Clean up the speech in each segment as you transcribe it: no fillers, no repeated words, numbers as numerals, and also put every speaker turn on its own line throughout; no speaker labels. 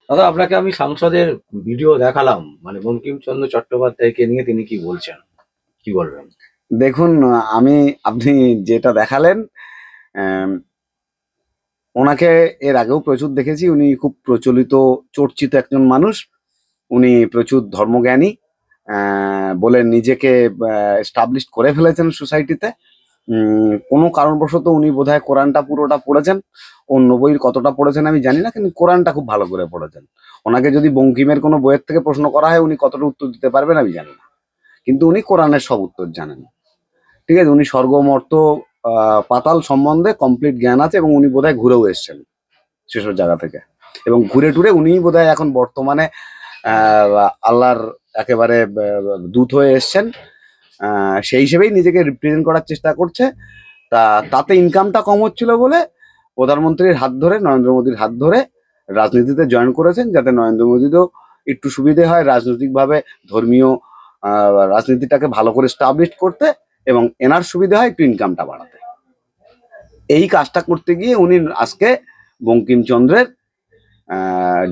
দাদা, আপনাকে আমি সাংসদের ভিডিও দেখালাম, মানে বঙ্কিমচন্দ্র চট্টোপাধ্যায়কে নিয়ে তিনি কি বলছেন, কি বলবেন?
দেখুন, আমি আপনি যেটা দেখালেন, আম, ওনাকে এর আগেও প্রচুর দেখেছি। উনি খুব প্রচলিত, চর্চিত একজন মানুষ। উনি প্রচুর ধর্মজ্ঞানী বলে নিজেকে এস্টাবলিশ করে ফেলেছেন সোসাইটিতে। কোনো কারণবশত উনি বোধহয় কোরআনটা পুরোটা পড়েছেন। অন্য বইয়ের কতটা পড়েছেন আমি জানি না, কিন্তু কোরআনটা খুব ভালো করে পড়েছেন। ওনাকে যদি বঙ্কিমের কোনো বইয়ের থেকে প্রশ্ন করা হয়, উনি কতটা উত্তর দিতে পারবেন আমি জানি না, কিন্তু উনি কোরআনের সব উত্তর জানেন। ঠিক আছে, উনি স্বর্গ মর্ত পাতাল সম্বন্ধে কমপ্লিট জ্ঞান আছে, এবং উনি বোধহয় ঘুরেও এসছেন সেসব জায়গা থেকে। এবং ঘুরে টুরে উনিই বোধহয় এখন বর্তমানে আল্লাহর একেবারে দূত হয়ে এসছেন। সেই হিসেবেই নিজেকে রিপ্রেজেন্ট করার চেষ্টা করছে। তাতে ইনকামটা কম হচ্ছিল বলে প্রধানমন্ত্রীর হাত ধরে, নরেন্দ্র মোদীর হাত ধরে রাজনীতিতে জয়েন করেছেন, যাতে নরেন্দ্র মোদীরও একটু সুবিধে হয় রাজনৈতিকভাবে, ধর্মীয় রাজনীতিটাকে ভালো করে স্টাবলিশ করতে, এবং এনার সুবিধা হয় একটু ইনকামটা বাড়াতে। এই কাজটা করতে গিয়ে উনি আজকে বঙ্কিমচন্দ্রের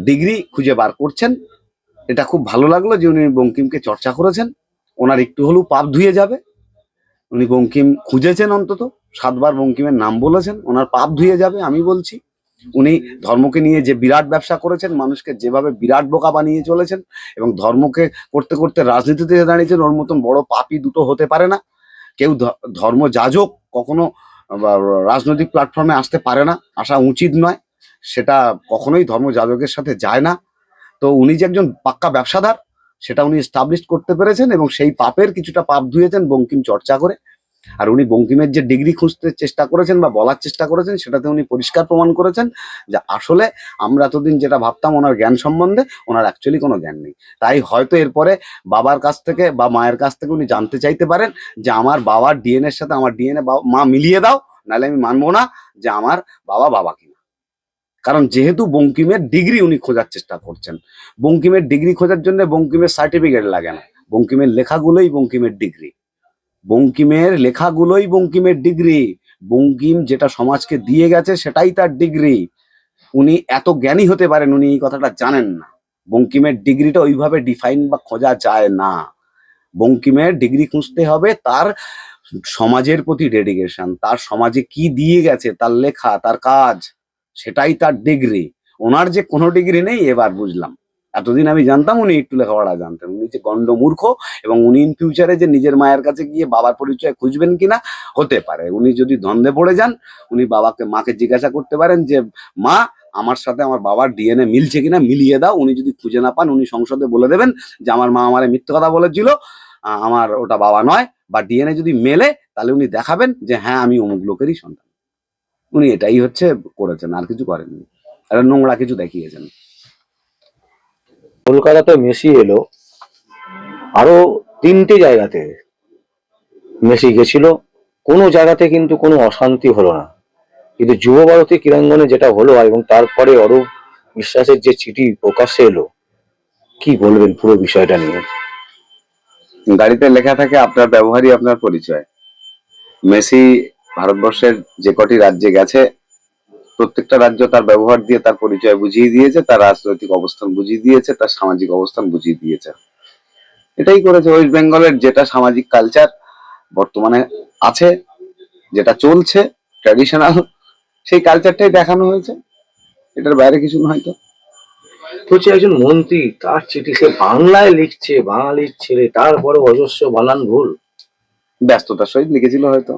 ডিগ্রি খুঁজে বার করছেন। এটা খুব ভালো লাগলো যে উনি বঙ্কিমকে চর্চা করেছেন। ওনার একটু হলেও পাপ ধুয়ে যাবে। উনি বঙ্কিম খুঁজেছেন, অন্তত 7বার বঙ্কিমের নাম বলেছেন, ওনার পাপ ধুয়ে যাবে আমি বলছি। উনি ধর্মকে নিয়ে যে বিরাট ব্যবসা করেছেন, মানুষকে যেভাবে বিরাট বোকা বানিয়ে চলেছেন, এবং ধর্মকে করতে করতে রাজনীতিতে দাঁড়িয়েছেন, ওর মতন বড় পাপই দুটো হতে পারে না। কেউ ধর্ম যাজক কখনো রাজনৈতিক প্ল্যাটফর্মে আসতে পারে না, আসা উচিত নয়, সেটা কখনোই ধর্ম যাজকের সাথে যায় না। তো উনি যে একজন পাক্কা ব্যবসাদার, সেটা উনি এস্টাবলিশ করতে পেরেছেন, এবং সেই পাপের কিছুটা পাপ ধুয়েছেন বঙ্কিম চর্চা করে। আর উনি বঙ্কিমের যে ডিগ্রি খুঁজতে চেষ্টা করেছেন বা বলার চেষ্টা করেছেন, সেটাতে উনি পরিষ্কার প্রমাণ করেছেন যে আসলে আমরা এতদিন যেটা ভাবতাম ওনার জ্ঞান সম্বন্ধে, ওনার অ্যাকচুয়ালি কোনো জ্ঞান নেই। তাই হয়তো এরপরে বাবার কাছ থেকে বা মায়ের কাছ থেকে উনি জানতে চাইতে পারেন যে আমার বাবার ডিএনএ এর সাথে আমার ডিএনএ মা মিলিয়ে দাও, নাহলে আমি মানবো না যে আমার বাবা বাবা কিনা। কারণ যেহেতু বঙ্কিমের ডিগ্রি উনি খোঁজার চেষ্টা করছেন, বঙ্কিমের ডিগ্রি খোঁজার জন্য বঙ্কিমের সার্টিফিকেট লাগে না, বঙ্কিমের লেখাগুলোই বঙ্কিমের ডিগ্রি। বঙ্কিমের লেখাগুলোই বঙ্কিমের ডিগ্রি। বঙ্কিম যেটা সমাজকে দিয়ে গেছে সেটাই তার ডিগ্রি। উনি এত জ্ঞানী হতে পারেন, উনি এই কথাটা জানেন না। বঙ্কিমের ডিগ্রিটা ওইভাবে ডিফাইন বা খোঁজা যায় না। বঙ্কিমের ডিগ্রি খুঁজতে হবে তার সমাজের প্রতি ডেডিকেশন, তার সমাজে কি দিয়ে গেছে, তার লেখা, তার কাজ, সেটাই তার ডিগ্রি। ওনার যে কোনো ডিগ্রি নেই এবার বুঝলাম। এতদিন আমি জানতাম উনি একটু লেখাপড়া জানতেন, উনি যে গণ্ড মূর্খ, এবং উনি ইন ফিউচারে যে নিজের মায়ের কাছে গিয়ে বাবার পরিচয় খুঁজবেন কিনা, হতে পারে উনি যদি দ্বন্দ্বে পড়ে যান, উনি মাকে জিজ্ঞাসা করতে পারেন যে মা, আমার সাথে আমার বাবার ডিএনএ মিলছে কিনা, মিলিয়ে দাও। উনি যদি খুঁজে না পান, উনি সংসদে বলে দেবেন যে আমার মা আমারে মিথ্যে কথা বলেছিল, আমার ওটা বাবা নয়। বা ডিএনএ যদি মেলে, তাহলে উনি দেখাবেন যে হ্যাঁ আমি অমুক লোকেরই সন্তান। উনি এটাই হচ্ছে করেছেন, আর কিছু করেননি। আর নোংরা কিছু দেখিয়েছেন।
কলকাতাতে মেসি এলো, আরো 3টে জায়গাতে মেসি গেছিল, কোনো জায়গাতে কিন্তু কোনো অশান্তি হলো না। কিন্তু যুব ভারতী ক্রীড়াঙ্গনে যেটা হলো, এবং তারপরে অরূপ বিশ্বাসের যে চিঠি প্রকাশ্যে এলো, কি বলবেন পুরো বিষয়টা নিয়ে?
গাড়িতে লেখা থাকে আপনার ব্যবহারই আপনার পরিচয়। মেসি ভারতবর্ষের যে কটি রাজ্যে গেছে, প্রত্যেকটা রাজ্য তার ব্যবহার দিয়ে তার পরিচয় বুঝিয়ে দিয়েছে, তার রাজনৈতিক অবস্থান বুঝিয়ে দিয়েছে, তার সামাজিক অবস্থান বুঝিয়ে দিয়েছে। এটাই করেছে। ওয়েস্ট বেঙ্গলের যেটা সামাজিক কালচার বর্তমানে আছে, যেটা চলছে ট্র্যাডিশনাল, সেই কালচারটাই দেখানো হয়েছে। এটার বাইরে কিছু নয়। তো
হচ্ছে একজন মন্ত্রী, তার চিঠি সে বাংলায় লিখছে, বাঙালির ছেলে, তারপরে অজস্র বানান ভুল।
ব্যস্ততার সহিত লিখেছিল হয়তো।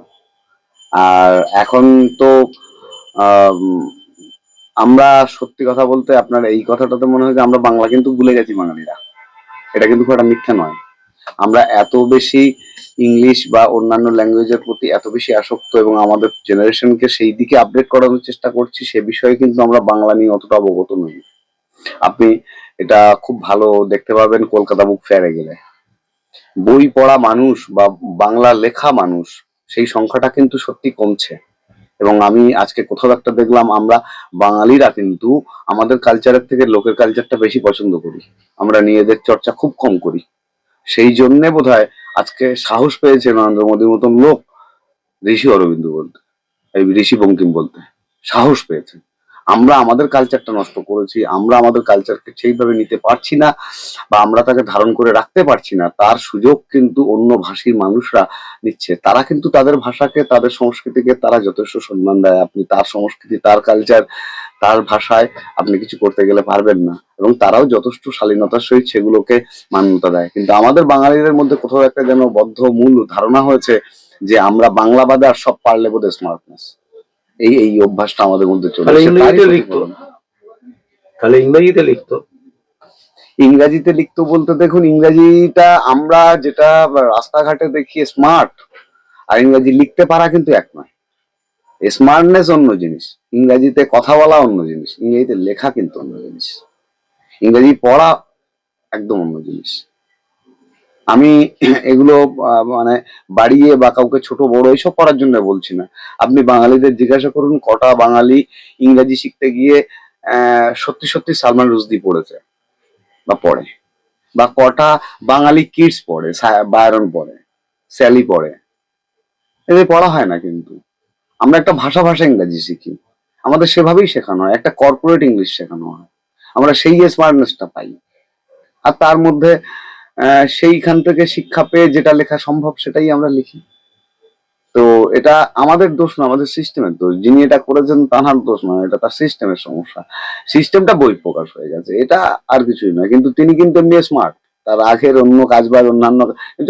আর এখন তো আমরা সত্যি কথা বলতে, আপনার এই কথাটাতে মনে হয় যে আমরা বাংলা কিন্তু ভুলে গেছি বাঙালিরা। এটা কিন্তু খুব একটা মিথ্যা নয়। আমরা এত বেশি ইংলিশ বা অন্যান্য ল্যাঙ্গুয়েজের প্রতি এত বেশি আসক্ত, এবং আমাদের জেনারেশনকে সেই দিকে আপডেট করানোর চেষ্টা করছি, সে বিষয়ে কিন্তু আমরা বাংলা নিয়ে অতটা অবগত নই। আপনি এটা খুব ভালো দেখতে পাবেন কলকাতা বুক ফেয়ারে গেলে। বই পড়া মানুষ বা বাংলা লেখা মানুষ, সেই সংখ্যাটা কিন্তু সত্যি কমছে। এবং আমি আজকে কোথাও একটা দেখলাম, আমরা বাঙালিরা কিন্তু আমাদের কালচারের থেকে লোকের কালচারটা বেশি পছন্দ করি, আমরা নিজেদের চর্চা খুব কম করি। সেই জন্যে বোধহয় আজকে সাহস পেয়েছে নরেন্দ্র মোদীর মতন লোক ঋষি অরবিন্দ বলতে, এই ঋষি বঙ্কিম বলতে সাহস পেয়েছে। আমরা আমাদের কালচারটা নষ্ট করেছি, আমরা আমাদের কালচারকে সেইভাবে নিতে পারছি না, বা আমরা তাকে ধারণ করে রাখতে পারছি না, তার সুযোগ কিন্তু অন্য ভাষী মানুষরা নিচ্ছে। তারা কিন্তু তাদের ভাষাকে, তাদের সংস্কৃতিকে তারা যথেষ্ট সম্মান দেয়। আপনি তার সংস্কৃতি, তার কালচার, তার ভাষায় আপনি কিছু করতে গেলে পারবেন না, এবং তারাও যথেষ্ট শালীনতার সহিত সেগুলোকে মান্যতা দেয়। কিন্তু আমাদের বাঙালিদের মধ্যে কোথাও একটা যেন বদ্ধ মূল ধারণা হয়েছে যে আমরা বাংলা বাদে আর সব পারলে বোধহয় স্মার্টনেস, এই এই অভ্যাসটা আমাদের মধ্যে চলে
তাহলে
এসেছে। তারই
ইংরেজিতে লিখতো,
প্রতিফলন।
তাহলে ইংরেজিতে লিখতো।
ইংরাজিতে লিখতো বলতে, দেখুন ইংরাজিটা আমরা যেটা রাস্তাঘাটে দেখি স্মার্ট, আর ইংরাজি লিখতে পারা কিন্তু এক নয়। স্মার্টনেস অন্য জিনিস, ইংরাজিতে কথা বলা অন্য জিনিস, ইংরেজিতে লেখা কিন্তু অন্য জিনিস, ইংরেজি পড়া একদম অন্য জিনিস। আমি এগুলো মানে বাড়িয়ে বা কাউকে ছোট বড় এইসব করার জন্য বলছি না। আপনি বাঙালিদের জিজ্ঞাসা করুন কটা বাঙালি ইংরাজি শিখতে গিয়ে সত্যি সত্যি সালমান রুশদি পড়েছে বা পড়ে, বা কটা বাঙালি কিডস পড়ে, বায়রন পড়ে, স্যালি পড়ে। এদের পড়া হয় না। কিন্তু আমরা একটা ভাষা ভাষা ইংরাজি শিখি, আমাদের সেভাবেই শেখানো হয়, একটা কর্পোরেট ইংলিশ শেখানো হয়, আমরা সেই স্মার্টনেসটা পাই। আর তার মধ্যে সেইখান থেকে শিক্ষা পেয়ে যেটা লেখা সম্ভব সেটাই আমরা লিখি। তো এটা আমাদের দোষ না, আমাদের সিস্টেমের দোষ। যিনি এটা করেছেন তার দোষ নয়, এটা তার সিস্টেমের সমস্যা। সিস্টেমটা বহিঃপ্রকাশ হয়ে গেছে, এটা আর কিছুই নয়। কিন্তু তিনি কিন্তু এমনি স্মার্ট, তার আগের অন্য কাজ বা অন্যান্য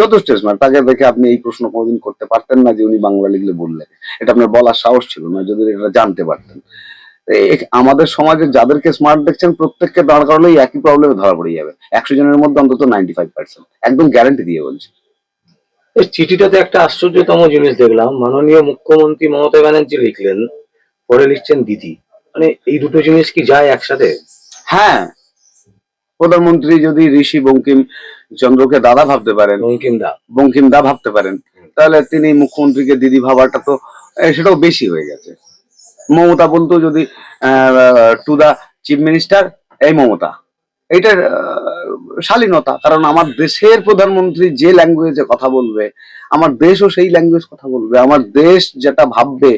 যথেষ্ট স্মার্ট। তাকে দেখে আপনি এই প্রশ্ন কোনোদিন করতে পারতেন না যে উনি বাংলা লিখলে বললেন, এটা আপনার বলার সাহস ছিল না যদি এটা জানতে পারতেন। আমাদের সমাজে যাদেরকে স্মার্ট দেখছেন প্রত্যেককে দাঁড় করালেই একই প্রবলেমে ধরা পড়ে যাবে। 100 জনের মধ্যে অন্তত 95%, একদম গ্যারান্টি দিয়ে বলছি।
এই চিঠিটাতে একটা আশ্চর্যতম জিনিস দেখলাম, মাননীয় মুখ্যমন্ত্রী মমতা ব্যানার্জি লিখলেন, পরে লিখছেন দিদি। মানে এই দুটো জিনিস কি যায় একসাথে?
হ্যাঁ, প্রধানমন্ত্রী যদি ঋষি বঙ্কিম চন্দ্রকে দাদা ভাবতে পারেন,
বঙ্কিম দা।
বঙ্কিম দা ভাবতে পারেন, তাহলে তিনি মুখ্যমন্ত্রীকে দিদি ভাবাটা তো সেটাও বেশি হয়ে গেছে। মমতা বলতো যদি টু দা চিফ মিনিস্টার, এই মমতা, এইটার শালীনতা। কারণ আমার দেশের প্রধানমন্ত্রী যে ল্যাঙ্গুয়েজে কথা বলবে, আমার দেশও সেই ল্যাঙ্গুয়েজ কথা বলবে। আমার দেশ যেটা ভাববে,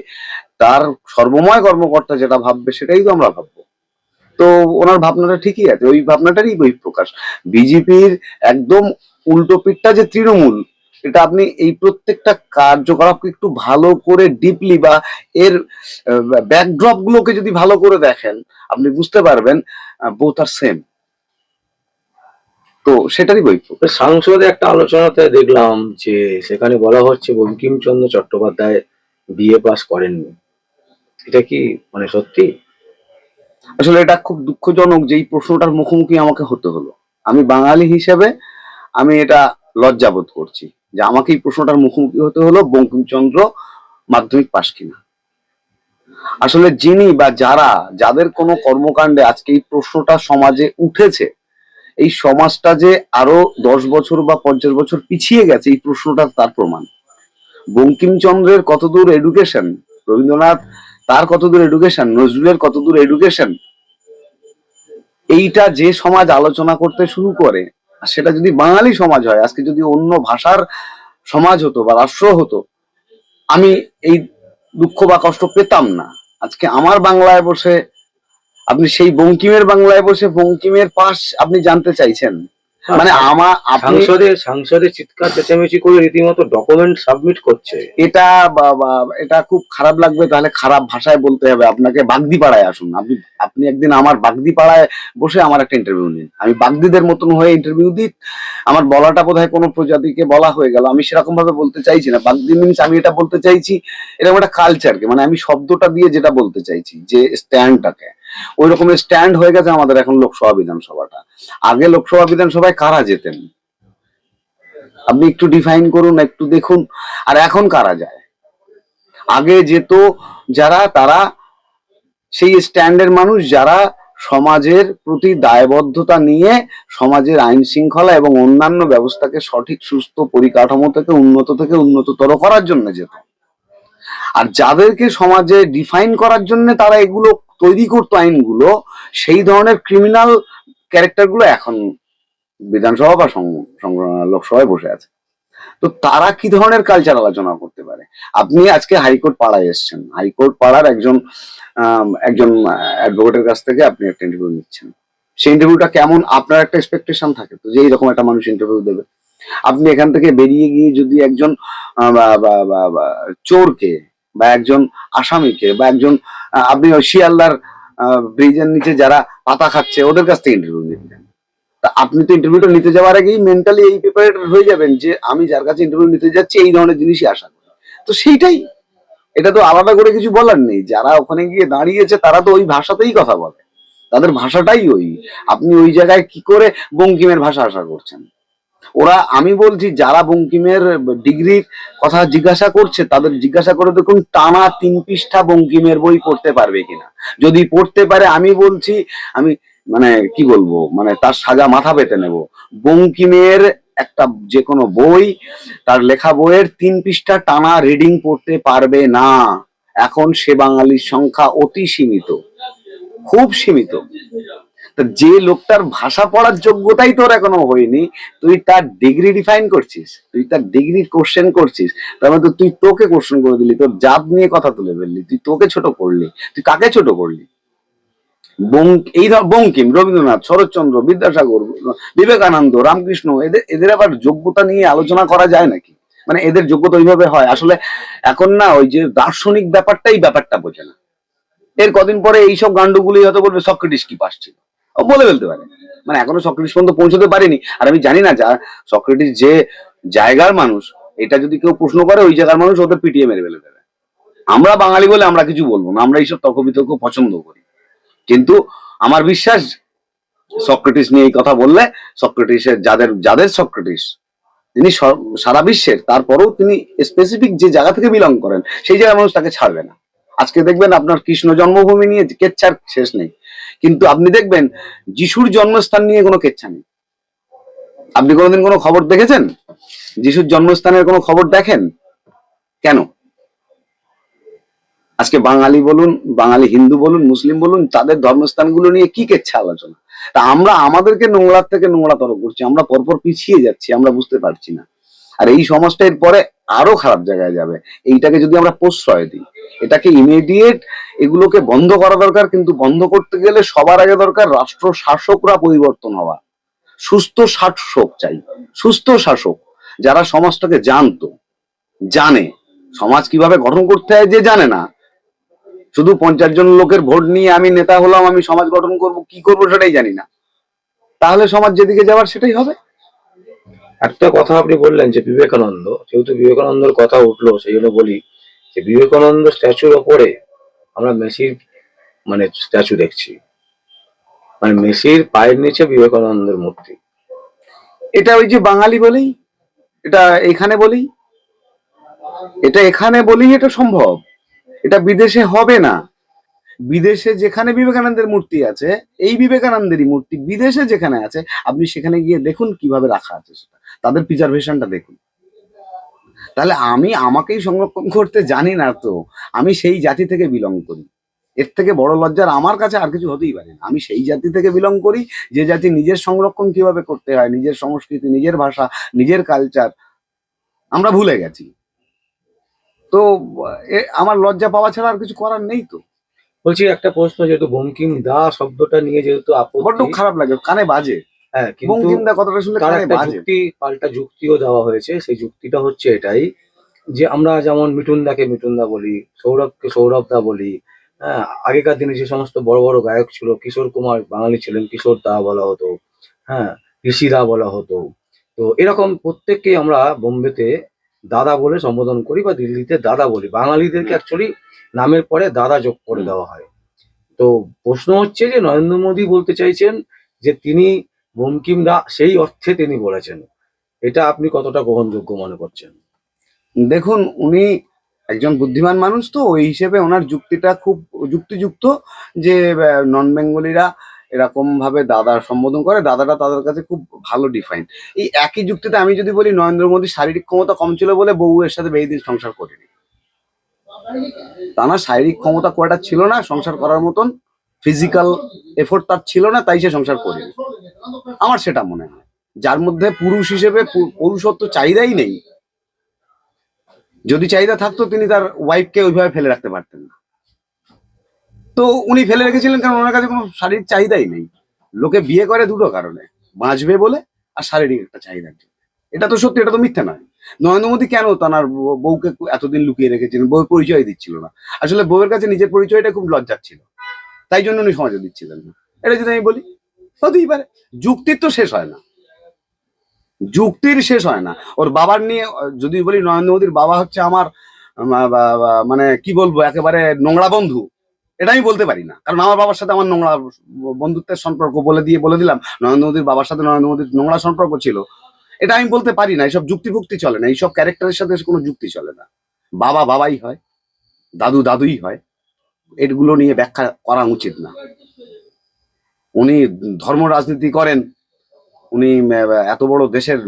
তার সর্বময় কর্মকর্তা যেটা ভাববে সেটাই তো আমরা ভাববো। তো ওনার ভাবনাটা ঠিকই আছে, ওই ভাবনাটারই বহিঃপ্রকাশ। বিজেপির একদম উল্টো পিঠটা যে তৃণমূল, এটা আপনি এই প্রত্যেকটা কার্যকলাপকে একটু ভালো করে ডিপলি বা এর ব্যাকড্রপ গুলোকে যদি ভালো করে দেখেন, আপনি বুঝতে পারবেন বোথ আর সেম। তো সেটারই বহিঃপ্রকাশ।
সংসদে একটা আলোচনাতে দেখলাম যে সেখানে বলা হচ্ছে বঙ্কিমচন্দ্র চট্টোপাধ্যায় বিএ পাস করেননি। এটা কি মানে সত্যি?
আসলে এটা খুব দুঃখজনক যে এই প্রশ্নটার মুখোমুখি আমাকে হতে হলো। আমি বাঙালি হিসেবে আমি এটা লজ্জাবোধ করছি যে আমাকে এই প্রশ্নটার মুখোমুখি হতে হলো, বঙ্কিমচন্দ্র মাধ্যমিক পাশ কিনা। আসলে যিনি বা যারা, যাদের কোনো কর্মকাণ্ডে আজকে এই প্রশ্নটা সমাজে উঠেছে, এই সমাজটা যে আরো 10 বছর বা 50 বছর পিছিয়ে গেছে এই প্রশ্নটা তার প্রমাণ। বঙ্কিমচন্দ্রের কতদূর এডুকেশন, রবীন্দ্রনাথ তার কতদূর এডুকেশন, নজরুলের কতদূর এডুকেশন, এইটা যে সমাজ আলোচনা করতে শুরু করে, আর সেটা যদি বাঙালি সমাজ হয়, আজকে যদি অন্য ভাষার সমাজ হতো বা রাষ্ট্র হতো, আমি এই দুঃখ বা কষ্ট পেতাম না। আজকে আমার বাংলায় বসে আপনি সেই বঙ্কিমের বাংলায় বসে বঙ্কিমের পাশ আপনি জানতে চাইছেন, মানে আপনি
সংসদে চিৎকার চেঁচামেচি করে রীতিমতো ডকুমেন্ট সাবমিট করছে।
এটা এটা খুব খারাপ লাগবে। তাহলে খারাপ ভাষায় বলতে হবে আপনাকে, বাগদি পাড়ায় আসুন। আপনি আপনি একদিন আমার বাগদি পাড়ায় বসে আমার একটা ইন্টারভিউ নিন, আমি বাগদিদের মতন হয়ে ইন্টারভিউ দিই। আমার বলাটা বোধহয় কোনো প্রজাতিকে বলা হয়ে গেল, আমি সেরকম ভাবে বলতে চাইছি না। বাগদি মিনস আমি এটা বলতে চাইছি এরকম একটা কালচারকে, মানে আমি শব্দটা দিয়ে যেটা বলতে চাইছি যে স্ট্যান্ডটাকে, ওই রকমের স্ট্যান্ড হয়ে গেছে আমাদের এখন লোকসভা বিধানসভাটা। আগে লোকসভা বিধানসভায় কারা যেতেন আপনি একটু ডিফাইন করুন, একটু দেখুন। আর এখন কারা যায়? আগে যেত যারা, তারা সেই স্ট্যান্ডের মানুষ যারা সমাজের প্রতি দায়বদ্ধতা নিয়ে সমাজের আইন শৃঙ্খলা এবং অন্যান্য ব্যবস্থাকে সঠিক সুস্থ পরিকাঠামো থেকে উন্নততর করার জন্য যেত। আর যাদেরকে সমাজে ডিফাইন করার জন্য তারা এগুলো তৈরি করতো আইনগুলো, সেই ধরনের ক্রিমিনাল ক্যারেক্টার গুলো এখন বিধানসভা বা লোকসভায় বসে আছে। তো তারা কি ধরনের কালচার আলোচনা করতে পারে? আপনি আজকে হাইকোর্ট পাড়ায় এসছেন, হাইকোর্ট পাড়ার একজন একজন অ্যাডভোকেটের কাছ থেকে আপনি একটা ইন্টারভিউ নিচ্ছেন, সেই ইন্টারভিউটা কেমন, আপনার একটা এক্সপেকটেশন থাকে তো যে এইরকম একটা মানুষ ইন্টারভিউ দেবে। আপনি এখান থেকে বেরিয়ে গিয়ে যদি একজন চোরকে বা একজন আসামিকে বা একজন আপনি ওই শিয়ালদার ব্রিজের নিচে যারা পাতা খাচ্ছে ওদের কাছ থেকে ইন্টারভিউ নিতেন, তা আপনি তো ইন্টারভিউটা নিতে যাওয়ার আগেই মেন্টালি এই প্রিপারেড হয়ে যাবেন যে আমি যার কাছে ইন্টারভিউ নিতে যাচ্ছি এই ধরনের জিনিসই আশা করি। তো সেইটাই, এটা তো আলাদা করে কিছু বলার নেই, যারা ওখানে গিয়ে দাঁড়িয়েছে তারা তো ওই ভাষাতেই কথা বলে, তাদের ভাষাটাই ওই। আপনি ওই জায়গায় কি করে বঙ্কিমের ভাষা আশা করছেন? ওরা, আমি বলছি যারা বঙ্কিমের ডিগ্রির কথা জিজ্ঞাসা করছে তাদের জিজ্ঞাসা করে দেখুন টানা 3 পৃষ্ঠা বঙ্কিমের বই পড়তে পারবে কিনা। যদি পড়তে পারে আমি বলছি, আমি মানে কি বলবো, মানে তার সাজা মাথা পেতে নেব। বঙ্কিমের একটা যে কোনো বই, তার লেখা বইয়ের 3 পৃষ্ঠা টানা রিডিং পড়তে পারবে না। এখন সে বাঙালির সংখ্যা অতি সীমিত, খুব সীমিত। তো যে লোকটার ভাষা পড়ার যোগ্যতাই তোর এখনো হয়নি, তুই তার ডিগ্রি ডিফাইন করছিস, তুই তার ডিগ্রি কোশ্চেন করছিস, তার মানে তো তুই তোকে কোশ্চেন করে দিলি, তোর জাত নিয়ে কথা তুলে ফেললি, তুই তোকে ছোট করলি। তুই কাকে ছোট করলি? এই বঙ্কিম, রবীন্দ্রনাথ, শরৎচন্দ্র, বিদ্যাসাগর, বিবেকানন্দ, রামকৃষ্ণ, এদের এদের আবার যোগ্যতা নিয়ে আলোচনা করা যায় নাকি? মানে এদের যোগ্যতা ওইভাবে হয় আসলে? এখন না ওই যে দার্শনিক ব্যাপারটা বোঝে না। এর কদিন পরে এইসব গান্ডুগুলি হয়তো বলবে সক্রেটিস কি পাস ছিল, ও বলে ফেলতে পারে। মানে এখনো সক্রেটিস পর্যন্ত পৌঁছতে পারেনি, আর আমি জানি না যা সক্রেটিস যে জায়গার মানুষ, এটা যদি কেউ প্রশ্ন করে ওই জায়গার মানুষ ওদের পিটিয়ে মেরে ফেলে দেবে। আমরা বাঙালি বলে আমরা কিছু বলবো না, আমরা এইসব তর্ক বিতর্ক পছন্দ করি, কিন্তু আমার বিশ্বাস সক্রেটিস নিয়ে এই কথা বললে সক্রেটিসের যাদের যাদের সক্রেটিস তিনি সারা বিশ্বের, তারপরেও তিনি স্পেসিফিক যে জায়গা থেকে বিলং করেন সেই জায়গার মানুষ তাকে ছাড়বে না। আজকে দেখবেন আপনার কৃষ্ণ জন্মভূমি নিয়ে কেচ্ছার শেষ নেই, কিন্তু আপনি দেখবেন যিশুর জন্মস্থান নিয়ে কোনো কেচ্ছা নেই। আপনি কোনোদিন কোনো খবর দেখেছেন? যিশুর জন্মস্থানের কোনো খবর দেখেন? কেন? আজকে বাঙালি বলুন, বাঙালি হিন্দু বলুন, মুসলিম বলুন, তাদের ধর্মস্থানগুলো নিয়ে কি কেচ্ছা আলোচনা। তা আমরা আমাদেরকে নোংরার থেকে নোংরাতর করছি, আমরা পরপর পিছিয়ে যাচ্ছি, আমরা বুঝতে পারছি না। আর এই সমাজটা এর পরে আরো খারাপ জায়গায় যাবে। এইটাকে যদি আমরা প্রশ্রয় দিই, এটাকে ইমিডিয়েট এগুলোকে বন্ধ করা দরকার, কিন্তু বন্ধ করতে গেলে সবার আগে দরকার রাষ্ট্র শাসকরা পরিবর্তন হওয়া। সুস্থ শাসক চাই, সুস্থ শাসক যারা সমাজটাকে জানে সমাজ কিভাবে গঠন করতে হয়, যে জানে না শুধু 50 জন লোকের ভোট নিয়ে আমি নেতা হলাম, আমি সমাজ গঠন করব, কি করবো সেটাই জানি না, তাহলে সমাজ যেদিকে যাওয়ার সেটাই হবে।
একটা কথা আপনি বললেন যে বিবেকানন্দ, যেহেতু বিবেকানন্দের কথা উঠলো সেই জন্য বলি যে বিবেকানন্দ স্ট্যাচুর ওপরে আমরা মেসির মানে স্ট্যাচু দেখছি, মানে মেসির পায়ের নিচে বিবেকানন্দের মূর্তি।
এটা ওই যে বাঙালি বলেই, এটা এখানে বলেই, এটা এখানে বলেই এটা সম্ভব, এটা বিদেশে হবে না। বিদেশে যেখানে বিবেকানন্দের মূর্তি আছে, এই বিবেকানন্দেরই মূর্তি বিদেশে যেখানে আছে, আপনি সেখানে গিয়ে দেখুন কিভাবে রাখা আছে সেটা, তাদের প্রিজার্ভেশনটা দেখুন। তাহলে আমি আমাকেই সংরক্ষণ করতে জানি না তো, আমি সেই জাতি থেকে বিলং করি, এর থেকে বড় লজ্জার আমার কাছে আর কিছু হতেই পারে না। আমি সেই জাতি থেকে বিলং করি যে জাতি নিজের সংরক্ষণ কিভাবে করতে হয়, নিজের সংস্কৃতি, নিজের ভাষা, নিজের কালচার আমরা ভুলে গেছি। তো আমার লজ্জা পাওয়া ছাড়া আর কিছু করার নেই তো।
বলছি একটা প্রশ্ন, যেহেতু বঙ্কিম দা শব্দটা নিয়ে যেহেতু
বড্ড
আপত্তি,
খারাপ লাগে, কানে বাজে।
হ্যাঁ, কিন্তু
বঙ্কিম দা কথাটা শুনলে
তার
কানে
একটা
বাজে।
যুক্তি, পাল্টা যুক্তিও দেওয়া হয়েছে। সেই যুক্তিটা হচ্ছে এটাই যে আমরা যেমন মিঠুনদাকে মিঠুনদা বলি, সৌরভকে সৌরভ দা বলি, হ্যাঁ, আগেকার দিনে যে সমস্ত বড় বড় গায়ক ছিল, কিশোর কুমার বাঙালি ছিলেন, কিশোর দা বলা হতো, হ্যাঁ, ঋষি দা বলা হতো। তো এরকম প্রত্যেককেই আমরা বোম্বেতে দাদা বলে সম্বোধন করি বা দিল্লিতে দাদা বলি। বাঙালিদেরকে অ্যাকচুয়ালি নামের পরে দাদা যোগ করে দেওয়া হয়। তো প্রশ্ন হচ্ছে যে নরেন্দ্র মোদী বলতে চাইছেন যে তিনি বঙ্কিম দা সেই অর্থে তিনি বলেছেন, এটা আপনি কতটা গ্রহণযোগ্য মনে করছেন?
দেখুন, উনি একজন বুদ্ধিমান মানুষ, তো ওই হিসেবে ওনার যুক্তিটা খুব যুক্তিযুক্ত যে নন বেঙ্গলিরা এরকম ভাবে দাদা সম্বোধন করে, দাদাটা তাদের কাছে খুব ভালো ডিফাইন। এই একই যুক্তিতে আমি যদি বলি নরেন্দ্র মোদীর শারীরিক ক্ষমতা কম ছিল বলে বউয়ের সাথে বেশি সংসার করেনি, তার শারীরিক ক্ষমতা কোয়াটা ছিল না সংসার করার মতন, ফিজিক্যাল এফোর্ট তার ছিল না, তাই সে সংসার করেনি। আমার সেটা মনে হয়, যার মধ্যে পুরুষ হিসেবে পুরুষত্ব চাহিদাই নেই। যদি চাহিদা থাকতো তিনি তার ওয়াইফকে ওইভাবে ফেলে রাখতে পারতেন না। তো উনি ফেলে রেখেছিলেন কারণ ওনার কাছে কোনো শারীরিক চাহিদাই নেই। লোকে বিয়ে করে দুটো কারণে, বাঁচবে বলে আর শারীরিক একটা চাহিদার জন্য। এটা তো সত্যি, এটা তো মিথ্যে নয়। নরেন্দ্র মোদী কেন তার বউকে এতদিন লুকিয়ে রেখেছিলেন, বউয়ের পরিচয় দিচ্ছিল না? আসলে বউয়ের কাছে নিজের পরিচয়টা খুব লজ্জার ছিল, তাই জন্য উনি সমাজে দিচ্ছিলেন না। এটা যদি আমি বলি হতেই পারে। যুক্তির তো শেষ হয় না, যুক্তির শেষ হয় না। ওর বাবার নিয়ে যদি বলি, নরেন্দ্র মোদীর বাবা হচ্ছে আমার মানে কি বলবো, একেবারে নোংরা বন্ধু, এটা আমি বলতে পারি না। কারণ আমার বাবার সাথে আমার নোংরা বন্ধুত্বের সম্পর্ক বলে দিলাম নরেন্দ্র মোদীর বাবার সাথে নরেন্দ্র মোদীর নোংরা সম্পর্ক ছিল, এটা আমি বলতে পারি না। এইসব যুক্তিভুক্তি চলে না, এইসব ক্যারেক্টারের সাথে কোনো যুক্তি চলে না। বাবা বাবাই হয়, দাদু দাদুই হয়, এগুলো নিয়ে ব্যাখ্যা করা উচিত না। উনি ধর্ম রাজনীতি করেন, উনি এত বড় দেশের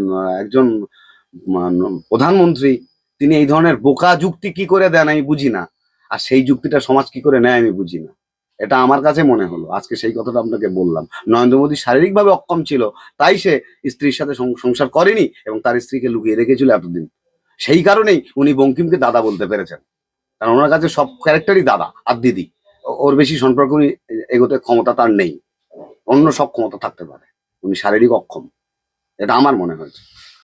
একজন প্রধানমন্ত্রী, তিনি এই ধরনের বোকা যুক্তি কি করে দেন আমি বুঝি না। আর সেই যুক্তিটা সমাজ কি করে নেয় আমি বুঝি না। এটা আমার কাছে মনে হলো, আজকে সেই কথাটা আপনাকে বললাম। নরেন্দ্র মোদী শারীরিকভাবে অক্ষম ছিল, তাই সে স্ত্রীর সাথে সংসার করেনি এবং তার স্ত্রীকে লুকিয়ে রেখেছিল এতদিন। সেই কারণেই উনি বঙ্কিমকে দাদা বলতে পেরেছেন, কারণ ওনার কাছে সব ক্যারেক্টারই দাদা আর দিদি। ওর বেশি সম্পর্ক এগোতে ক্ষমতা তার নেই, অন্য সব ক্ষমতা থাকতে পারে, উনি শারীরিক অক্ষম, এটা আমার মনে হয়েছে।